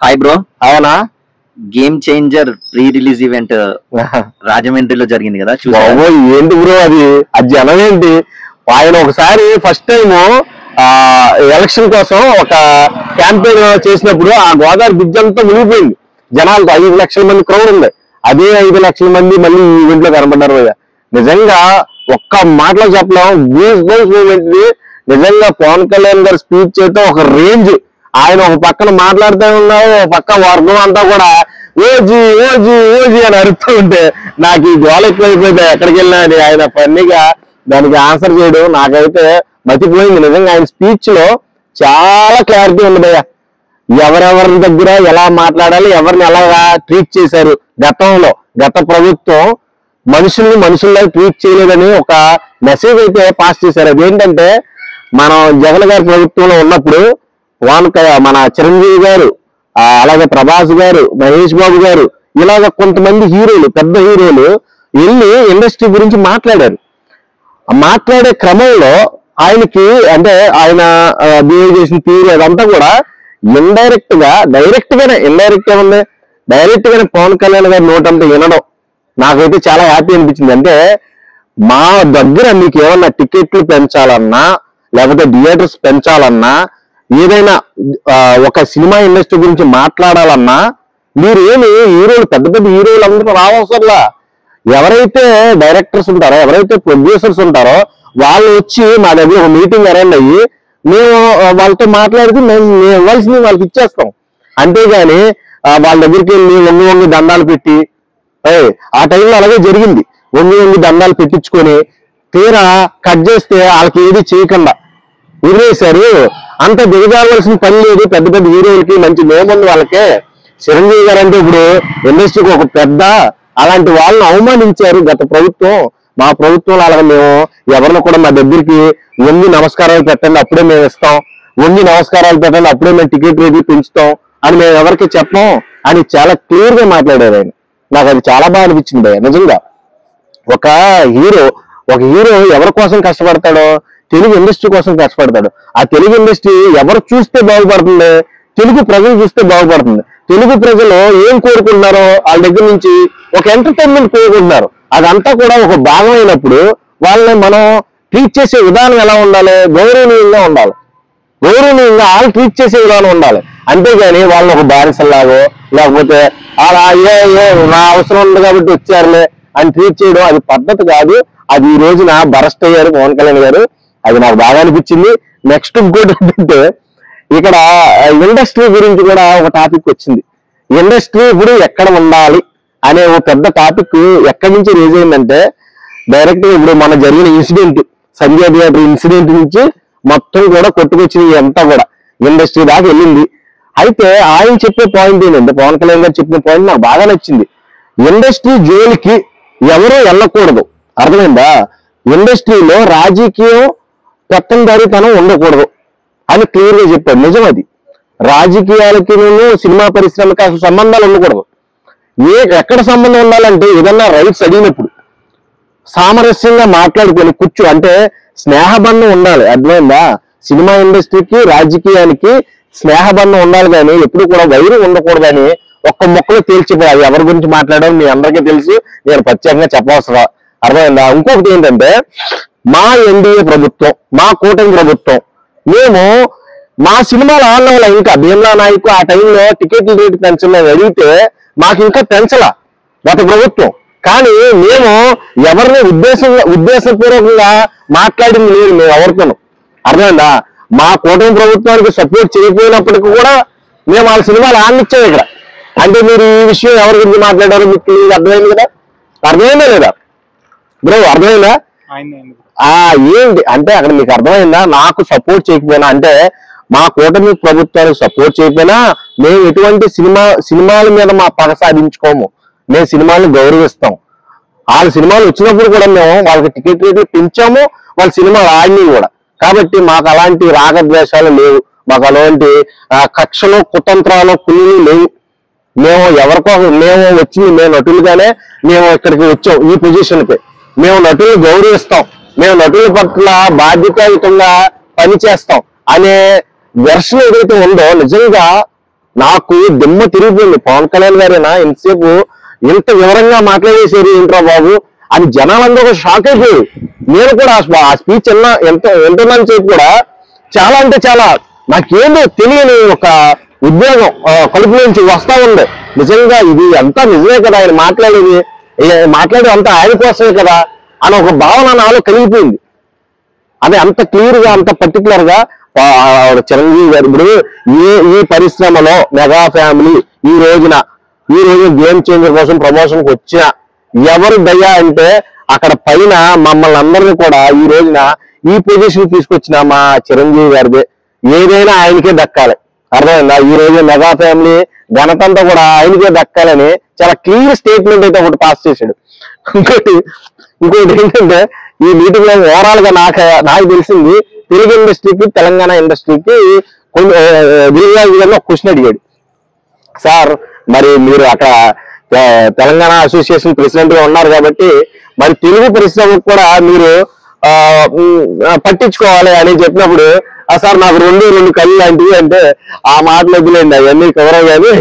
Hi bro. అవునా? Game changer pre release event రాజమండ్రిలో జరిగింది కదా, చూసావా? బాబోయ్, ఏంటి బ్రో అది? ఆ జనం ఏంటి? ఆయన ఒకసారి ఫస్ట్ టైం ఎలక్షన్ కోసం ఒక క్యాంపెయిన్ చేసినప్పుడు ఆ గోదావరి బ్రిడ్జ్ అంతా మునిగిపోయింది జనాలతో. 5 లక్షల మంది క్రౌడ్ ఉంది. అదే 5 లక్షల మంది మళ్ళీ ఈ ఈవెంట్ లో కనబడ్డారు భయ్య. నిజంగా ఒక్క మాటలో చెప్పలేం, గూస్ బంప్స్ మూమెంట్ ఇది. నిజంగా పవన్ కళ్యాణ్ గారి స్పీచ్ అయితే ఒక రేంజ్. ఆయన ఒక పక్కన మాట్లాడుతూ ఉన్నారు, ఒక పక్క వర్గం అంతా కూడా ఓజీ ఓజీ ఓజీ అని అరుస్తూ ఉంటే నాకు ఈ గోల ఎక్కువైపోయింది. ఎక్కడికి వెళ్ళినా అని ఆయన ఫన్నీగా దానికి ఆన్సర్ చేయడం నాకైతే మతిపోయింది. నిజంగా ఆయన స్పీచ్ లో చాలా క్లారిటీ ఉంది భయ్య. ఎవరెవరి దగ్గర ఎలా మాట్లాడాలి, ఎవరిని ఎలాగా ట్రీట్ చేశారు గతంలో, గత ప్రభుత్వం మనుషుల్ని మనుషుల్లా ట్రీట్ చేయలేదని ఒక మెసేజ్ అయితే పాస్ చేశారు. అదేంటంటే, మనం జగన్ గారి ప్రభుత్వంలో ఉన్నప్పుడు మన చిరంజీవి గారు, అలాగే ప్రభాస్ గారు, మహేష్ బాబు గారు, ఇలాగ కొంతమంది హీరోలు, పెద్ద హీరోలు వెళ్ళి ఇండస్ట్రీ గురించి మాట్లాడారు. మాట్లాడే క్రమంలో ఆయనకి అంటే ఆయన బిహేవ్ చేసిన తీరు అదంతా కూడా ఇండైరెక్ట్ గానే పవన్ కళ్యాణ్ గారి నోటంతా వినడం నాకైతే చాలా హ్యాపీ అనిపించింది. అంటే మా దగ్గర మీకు ఏమన్నా టికెట్లు పెంచాలన్నా, లేకపోతే థియేటర్స్ పెంచాలన్నా, ఏదైనా ఒక సినిమా ఇండస్ట్రీ గురించి మాట్లాడాలన్నా మీరు ఏమి హీరోలు, పెద్ద పెద్ద హీరోలు అందరూ రావసర్లా. ఎవరైతే డైరెక్టర్స్ ఉంటారో, ఎవరైతే ప్రొడ్యూసర్స్ ఉంటారో వాళ్ళు వచ్చి మా దగ్గర ఒక మీటింగ్ అరేంజ్ అయ్యి మేము వాళ్ళతో మాట్లాడితే మేము ఇవ్వాల్సింది వాళ్ళకి ఇచ్చేస్తాం. అంతేగాని వాళ్ళ దగ్గరికి వెళ్ళి వంగి దండాలు పెట్టి, ఆ టైంలో అలాగే జరిగింది. వంగి దండాలు పెట్టించుకొని తీరా కట్ చేస్తే వాళ్ళకి ఏది చేయకుండా వదిలేశారు. అంత దిగజారవలసిన పని లేదు. పెద్ద పెద్ద హీరోలకి మంచి నేముంది వాళ్ళకే. చిరంజీవి గారు అంటే ఇప్పుడు ఇండస్ట్రీకి ఒక పెద్ద, అలాంటి వాళ్ళని అవమానించారు గత ప్రభుత్వం. మా ప్రభుత్వంలో అలాగే మేము ఎవరిని కూడా మా దగ్గరికి వంగి నమస్కారాలు పెట్టండి అప్పుడే మేము ఇస్తాం, వంగి నమస్కారాలు పెట్టండి అప్పుడే మేము టికెట్ రేట్లు పెంచుతాం అని మేము ఎవరికి చెప్పం అని చాలా క్లియర్ గా మాట్లాడారు ఆయన. నాకు అది చాలా బాగా అనిపించింది నిజంగా. ఒక హీరో ఎవరి కోసం కష్టపడతాడో, తెలుగు ఇండస్ట్రీ కోసం కష్టపడతాడు. ఆ తెలుగు ఇండస్ట్రీ ఎవరు చూస్తే బాగుపడుతుంది? తెలుగు ప్రజలు చూస్తే బాగుపడుతుంది. తెలుగు ప్రజలు ఏం కోరుకుంటున్నారో వాళ్ళ దగ్గర నుంచి ఒక ఎంటర్టైన్మెంట్ కోరుకుంటున్నారు. అదంతా కూడా ఒక భాగం అయినప్పుడు వాళ్ళని మనం ట్రీట్ చేసే విధానం ఎలా ఉండాలి? గౌరవనీయంగా ఉండాలి. గౌరవనీయంగా వాళ్ళు ట్రీట్ చేసే విధానం ఉండాలి. అంతేగాని వాళ్ళని ఒక బానిసలాగో, లేకపోతే అలా నా అవసరం ఉంది కాబట్టి వచ్చారులే అని ట్రీట్ చేయడం అది పద్ధతి కాదు. అది ఈ రోజున బరస్ట్ అయ్యారు పవన్ కళ్యాణ్ గారు. అది నాకు బాగా అనిపించింది. నెక్స్ట్ ఇంకోటి ఏంటంటే, ఇక్కడ ఇండస్ట్రీ గురించి కూడా ఒక టాపిక్ వచ్చింది. ఇండస్ట్రీ ఇప్పుడు ఎక్కడ ఉండాలి అనే ఒక పెద్ద టాపిక్ ఎక్కడి నుంచి రేజ్ అయిందంటే, డైరెక్ట్ ఇప్పుడు మన జరిగిన ఇన్సిడెంట్, సంజయ్ థియేటర్ ఇన్సిడెంట్ నుంచి మొత్తం కూడా కొట్టుకొచ్చింది అంతా కూడా ఇండస్ట్రీ దాకా వెళ్ళింది. అయితే ఆయన చెప్పే పాయింట్ ఏంటంటే, పవన్ కళ్యాణ్ గారు చెప్పిన పాయింట్ నాకు బాగా నచ్చింది. ఇండస్ట్రీ జోలికి ఎవరూ వెళ్ళకూడదు, అర్థమైందా? ఇండస్ట్రీలో రాజకీయం పెత్తందారీతనం ఉండకూడదు అని క్లియర్ గా చెప్పాడు. నిజం అది. రాజకీయాలకి సినిమా పరిశ్రమకి అసలు సంబంధాలు ఉండకూడదు. ఎక్కడ సంబంధం ఉండాలంటే, ఏదన్నా రైట్స్ అడిగినప్పుడు సామరస్యంగా మాట్లాడుకొని అంటే స్నేహబంధం ఉండాలి, అర్థమైందా? సినిమా ఇండస్ట్రీకి రాజకీయానికి స్నేహబంధం ఉండాలి, కానీ ఎప్పుడు కూడా వైరం ఉండకూడదని ఒక్క మొక్కలో తేల్చిపోయాలి. ఎవరి గురించి మాట్లాడాలో మీ అందరికీ తెలుసు, నేను ప్రత్యేకంగా చెప్పవసరం, అర్థమైందా? ఇంకొకటి ఏంటంటే, మా ఎన్డీఏ ప్రభుత్వం, మా కూటమి ప్రభుత్వం, మేము మా సినిమాలు ఆడడం ఇంకా భీమ్లా నాయకు ఆ టైంలో టికెట్ల రేటు పెంచమని అడిగితే మాకు ఇంకా పెంచలా గత ప్రభుత్వం. కానీ మేము ఎవరిని ఉద్దేశపూర్వకంగా మాట్లాడింది లేదు మేము ఎవరితోనూ, అర్థమైందా? మా కూటమి ప్రభుత్వానికి సపోర్ట్ చేయకపోయినప్పటికీ కూడా మేము వాళ్ళ సినిమాలు ఆడనిచ్చాము ఇక్కడ. అంటే మీరు ఈ విషయం ఎవరి గురించి మాట్లాడారో మీకు అర్థమైంది కదా? అర్థమైందా లేదా బ్రో? అర్థమైందా? ఏంటి అంటే అక్కడ మీకు అర్థమైందా? నాకు సపోర్ట్ చేయకపోయినా, అంటే మా కూటమి ప్రభుత్వానికి సపోర్ట్ చేయకపోయినా మేము ఎటువంటి సినిమాల మీద మా పగ సాధించుకోము. మేము సినిమాలను గౌరవిస్తాం. వాళ్ళ సినిమాలు వచ్చినప్పుడు కూడా మేము వాళ్ళకి టికెట్ రేట్లు పెంచాము, వాళ్ళ సినిమాలు ఆడినవి కూడా. కాబట్టి మాకు అలాంటి రాగద్వేషాలు లేవు, మాకు అలాంటి కక్షలు కుతంత్రాలు కుళ్ళు లేవు. మేము మేము వచ్చింది, మేము నటులుగానే మేము ఇక్కడికి వచ్చాం ఈ పొజిషన్కి. మేము నటులు గౌరవిస్తాం, మేము నటుల పట్ల బాధ్యతాయుతంగా పనిచేస్తాం అనే వెర్షన్ ఏదైతే ఉందో నిజంగా నాకు దిమ్మ తిరిగిపోయింది. పవన్ కళ్యాణ్ గారేనా ఇంతసేపు ఇంత వివరంగా మాట్లాడేసారు ఏంట్రా బాబు అని జనాలందరూ షాక్ అయిపోయి, నేను కూడా ఆ స్పీచ్ ఎంతోన్నాను సేపు కూడా చాలా అంటే చాలా నాకేందో తెలియని ఒక ఉద్యోగం కలుపు నుంచి వస్తా ఉంది. నిజంగా ఇది అంతా నిజమే కదా, ఆయన మాట్లాడేది అంతా ఆయన కోసమే కదా అని ఒక భావన నాలో కలిగిపోయింది. అది అంత క్లియర్ గా అంత పర్టికులర్ గా చిరంజీవి గారు ఇప్పుడు ఈ పరిశ్రమలో మెగా ఫ్యామిలీ ఈ రోజు గేమ్ చేంజర్ కోసం ప్రమోషన్కి వచ్చిన ఎవరు దయ్యా అంటే అక్కడ పైన మమ్మల్ని అందరినీ కూడా ఈ రోజున ఈ పొజిషన్ తీసుకొచ్చిన మా చిరంజీవి గారిదే. ఏదైనా ఆయనకే దక్కాలి, అర్థమైందా? ఈ రోజు మెగా ఫ్యామిలీ ఘనతంతా కూడా ఆయనకే దక్కాలని చాలా క్లియర్ స్టేట్మెంట్ అయితే ఒకటి పాస్ చేశాడు. ఇంకోటి ఏంటంటే ఈ మీటింగ్ లో ఓవరాల్ గా నాకు తెలిసింది తెలుగు ఇండస్ట్రీకి తెలంగాణ ఇండస్ట్రీకి విధంగా ఒక క్వశ్చన్ అడిగాడు. సార్ మరి మీరు అక్కడ తెలంగాణ అసోసియేషన్ ప్రెసిడెంట్ గా ఉన్నారు కాబట్టి మరి తెలుగు పరిశ్రమకు కూడా మీరు పట్టించుకోవాలి అని చెప్పినప్పుడు, సార్ నాకు రెండు కళ్ళు లాంటివి అంటే ఆ మాటలు వదిలేండి, అవన్నీ కవర్ కానీ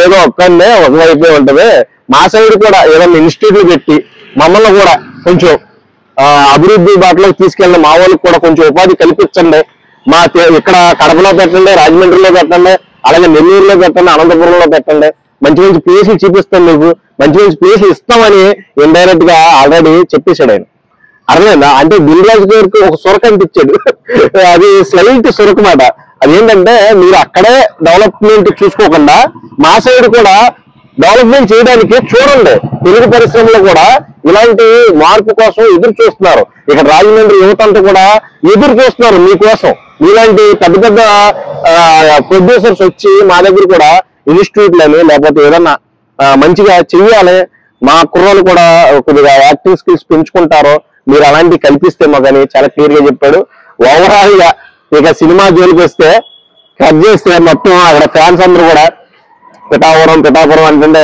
ఏదో ఒక్కనే ఒకవైపే ఉంటది. మా సైడ్ కూడా ఏదైనా ఇన్స్టిట్యూట్లు పెట్టి మమ్మల్ని కూడా కొంచెం అభివృద్ధి బాటలోకి తీసుకెళ్ళిన మా వాళ్ళకి కూడా కొంచెం ఉపాధి కల్పించండి. ఇక్కడ కడపలో పెట్టండి, రాజమండ్రిలో పెట్టండి, అలాగే నెల్లూరులో పెట్టండి, అనంతపురంలో పెట్టండి, మంచి మంచి ప్లేసులు చూపిస్తాం, మీకు మంచి ప్లేసులు ఇస్తామని ఇండైరెక్ట్ గా ఆల్రెడీ చెప్పేశాడు ఆయన. అర్థమైందా? అంటే దిల్రాజు గారికి ఒక సొరక అనిపించాడు. అది స్లైట్ సొరక మాట. అదేంటంటే మీరు అక్కడే డెవలప్మెంట్ చూసుకోకుండా మా సైడ్ కూడా డెవలప్మెంట్ చేయడానికి చూడండి. తెలుగు పరిశ్రమలో కూడా ఇలాంటి మార్పు కోసం ఎదురు చూస్తున్నారు. ఇక్కడ రాజమండ్రి యువత అంతా కూడా ఎదురు చూస్తున్నారు మీకోసం. ఇలాంటి పెద్ద ప్రొడ్యూసర్స్ వచ్చి మా దగ్గర కూడా ఇన్స్టిట్యూట్లని లేకపోతే ఏదన్నా మంచిగా చెయ్యాలి, మా కుర్రోళ్ళు కూడా కొద్దిగా యాక్టింగ్ స్కిల్స్ పెంచుకుంటారో మీరు అలాంటివి కల్పిస్తే మాకని చాలా క్లియర్ గా చెప్పాడు. ఓవరాల్ గా ఇక సినిమా జోలికి వస్తే కట్ చేస్తే మొత్తం అక్కడ ఫ్యాన్స్ అందరూ కూడా పిఠాపురం అంటుంటే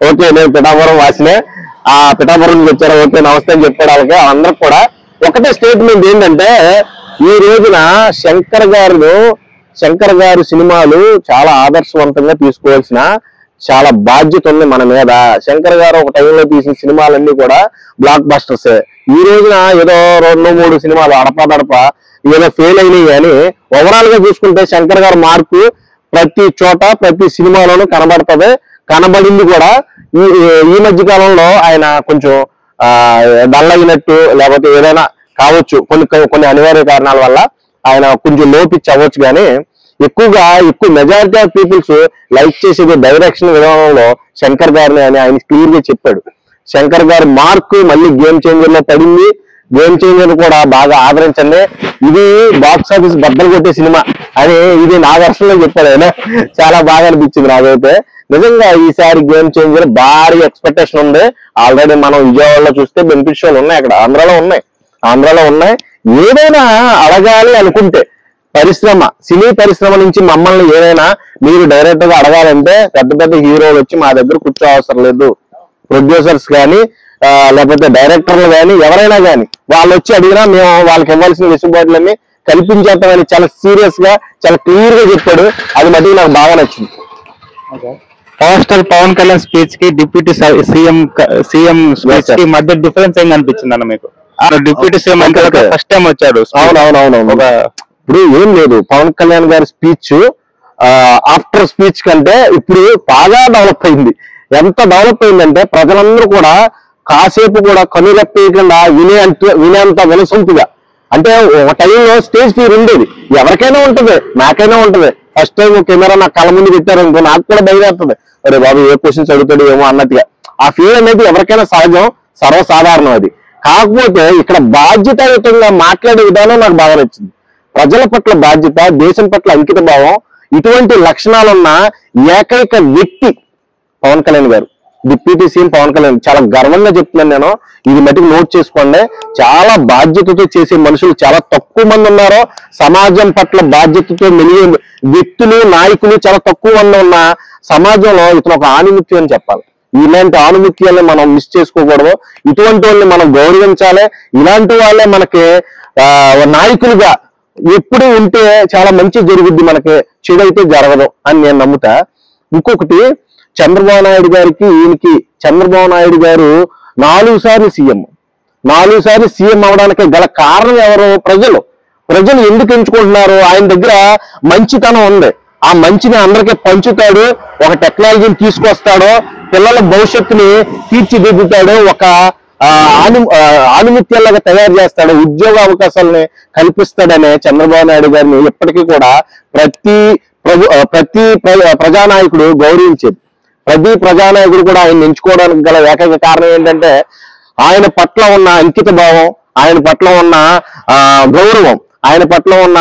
ఓకే నేను పిఠాపురం వాసినే, ఆ పిఠాపురం నుంచి వచ్చారు, ఓకే నమస్తే అని చెప్పాడు. వాళ్ళకి అందరికి కూడా ఒకటే స్టేట్మెంట్ ఏంటంటే ఈ రోజున శంకర్ గారు సినిమాలు చాలా ఆదర్శవంతంగా తీసుకోవాల్సిన చాలా బాధ్యత ఉంది మన మీద. శంకర్ గారు ఒక టైంలో తీసిన సినిమాలన్నీ కూడా బ్లాక్ బస్టర్స్. ఈ రోజున ఏదో 2-3 సినిమాలు అడప ఏదో ఫెయిల్ అయినాయి. కానీ ఓవరాల్ గా చూసుకుంటే శంకర్ గారు మార్పు ప్రతి చోట ప్రతి సినిమాలోనూ కనబడింది కూడా. ఈ మధ్య కాలంలో ఆయన కొంచెం డల్ అయినట్టు లేకపోతే ఏదైనా కావచ్చు, కొన్ని అనివార్య కారణాల వల్ల ఆయన కొంచెం లోపిచ్చి అవ్వచ్చు. కానీ ఎక్కువ మెజారిటీ ఆఫ్ పీపుల్స్ లైక్ చేసేది డైరెక్షన్ విధానంలో శంకర్ గారిని అని ఆయన క్లియర్ గా చెప్పాడు. శంకర్ గారి మార్కు మళ్ళీ గేమ్ చేంజర్ లో పడింది. గేమ్ చేంజర్ కూడా బాగా ఆదరించండి, ఇది బాక్స్ ఆఫీస్ బద్దలు కొట్టే సినిమా అని ఇది నా దర్శనంలో చెప్పాడు ఆయన. చాలా బాగా అనిపించింది నాకైతే. నిజంగా ఈసారి గేమ్ చేంజర్ భారీ ఎక్స్పెక్టేషన్ ఉంది. ఆల్రెడీ మనం విజయవాడలో చూస్తే బెనిఫిట్ షోలు ఉన్నాయి, అక్కడ ఆంధ్రాలో ఉన్నాయి. ఏదైనా అడగాలి అనుకుంటే సినీ పరిశ్రమ నుంచి మమ్మల్ని ఏదైనా మీరు డైరెక్ట్ గా అడగాలంటే పెద్ద హీరోలు వచ్చి మా దగ్గర కూర్చో అవసరం లేదు. ప్రొడ్యూసర్స్ కానీ లేకపోతే డైరెక్టర్లు కానీ ఎవరైనా కానీ వాళ్ళు వచ్చి అడిగినా మేము వాళ్ళకి ఇవ్వాల్సిన వెసులుబాట్లన్నీ కల్పించేస్తామని చాలా సీరియస్ గా చాలా క్లియర్ గా చెప్పాడు. అది మటుకు నాకు బాగా నచ్చింది. Power star Pawan Kalyan speech కి డిప్యూటీ సీఎం స్పీచ్ కి మధ్య డిఫరెన్స్ ఏం అనిపించింది అన్న మీకు? డిప్యూటీ సీఎం అంటే ఫస్ట్ టైం వచ్చాడు. అవునవునవును. ఇప్పుడు ఏం లేదు, పవన్ కళ్యాణ్ గారి స్పీచ్ ఆఫ్టర్ స్పీచ్ కంటే ఇప్పుడు బాగా డెవలప్ అయింది. ఎంత డెవలప్ అయిందంటే ప్రజలందరూ కూడా కాసేపు కూడా కనురెప్పేయకుండా వినేంత వినసొంపుగా. అంటే ఒక టైంలో స్టేజ్ ఫీర్ ఉండేది, ఎవరికైనా ఉంటది, నాకైనా ఉంటది. ఫస్ట్ టైం కెమెరా నా కళ్ళ ముందు పెట్టారనుకో నాకు కూడా భయం వేస్తుంది, అరే బాబు ఏ క్వశ్చన్స్ అడుగుతాడు ఏమో అన్నట్టుగా. ఆ ఫీల్ అనేది ఎవరికైనా సహజం, సర్వసాధారణం. అది కాకపోతే ఇక్కడ బాధ్యతాయుతంగా మాట్లాడే విధానం నాకు బాగా నచ్చింది. ప్రజల పట్ల బాధ్యత, దేశం పట్ల అంకిత భావం, ఇటువంటి లక్షణాలున్న ఏకైక వ్యక్తి పవన్ కళ్యాణ్ గారు. Deputy CM Pawan Kalyan. చాలా గర్వంగా చెప్తున్నాను నేను, ఇది మటుకు నోట్ చేసుకోండి. చాలా బాధ్యతతో చేసే మనుషులు చాలా తక్కువ మంది ఉన్నారు. సమాజం పట్ల బాధ్యతతో మెలిగే వ్యక్తులు, నాయకులు చాలా తక్కువ మంది ఉన్న సమాజంలో ఇతను ఒక ఆణిముత్యం అని చెప్పాలి. ఇలాంటి ఆణిముత్యాన్ని మనం మిస్ చేసుకోకూడదు. ఇటువంటి వాళ్ళని మనం గౌరవించాలి. ఇలాంటి వాళ్ళే మనకి నాయకులుగా ఎప్పుడు ఉంటే చాలా మంచి జరుగుద్ది, మనకి చెడు అయితే జరగదు అని నేను నమ్ముతా. ఇంకొకటి, చంద్రబాబు నాయుడు గారికి ఈయనకి, చంద్రబాబు నాయుడు గారు 4 సార్లు సీఎం అవడానికి గల కారణం ఎవరు? ప్రజలు ఎందుకు ఎంచుకుంటున్నారు? ఆయన దగ్గర మంచితనం ఉంది, ఆ మంచిని అందరికీ పంచుతాడు, ఒక టెక్నాలజీని తీసుకొస్తాడు, పిల్లల భవిష్యత్తుని తీర్చిదిద్దుతాడు, ఒక ఆణిముత్యాలుగా తయారు చేస్తాడు, ఉద్యోగ అవకాశాలని కల్పిస్తాడనే చంద్రబాబు నాయుడు గారిని ఇప్పటికీ కూడా ప్రతి ప్రజానాయకుడు గౌరవించేది. ప్రతి ప్రజానాయకుడు కూడా ఆయన ఎంచుకోవడానికి గల ఏకైక కారణం ఏంటంటే ఆయన పట్ల ఉన్న అంకిత భావం, ఆయన పట్ల ఉన్న గౌరవం, ఆయన పట్ల ఉన్న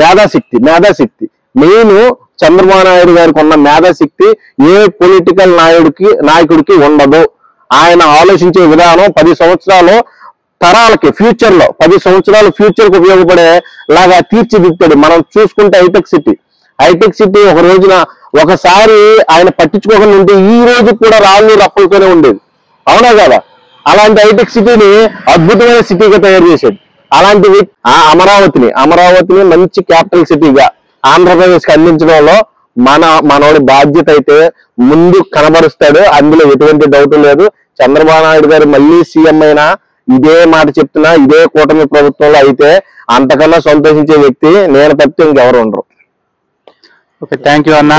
మేధాశక్తి. మెయిన్ చంద్రబాబు నాయుడు గారికి ఉన్న మేధాశక్తి ఏ పొలిటికల్ నాయకుడికి ఉండదు. ఆయన ఆలోచించే విధానం 10 సంవత్సరాలు తరాలకి, ఫ్యూచర్ లో 10 సంవత్సరాలు ఫ్యూచర్ కు ఉపయోగపడే లాగా తీర్చిదిద్దాడు. మనం చూసుకుంటే హైటెక్ సిటీ ఒక రోజున ఒకసారి ఆయన పట్టించుకోకుండా ఉంటే ఈ రోజు కూడా రాళ్ళు రప్పలతోనే ఉండేది, అవునా కదా? అలాంటి హైటెక్ సిటీని అద్భుతమైన సిటీగా తయారు చేశాడు. అలాంటి అమరావతిని మంచి క్యాపిటల్ సిటీగా ఆంధ్రప్రదేశ్ కి అందించడంలో మనోడి బాధ్యత అయితే ముందు కనబరుస్తాడు, అందులో ఎటువంటి డౌట్ లేదు. చంద్రబాబు నాయుడు గారు మళ్ళీ సీఎం అయినా ఇదే మాట చెప్తున్నా, ఇదే కూటమి ప్రభుత్వంలో అయితే అంతకన్నా సంతోషించే వ్యక్తి నేను తప్పితే ఇంకెవరు ఉండరు. ఓకే, థ్యాంక్ యూ అన్న.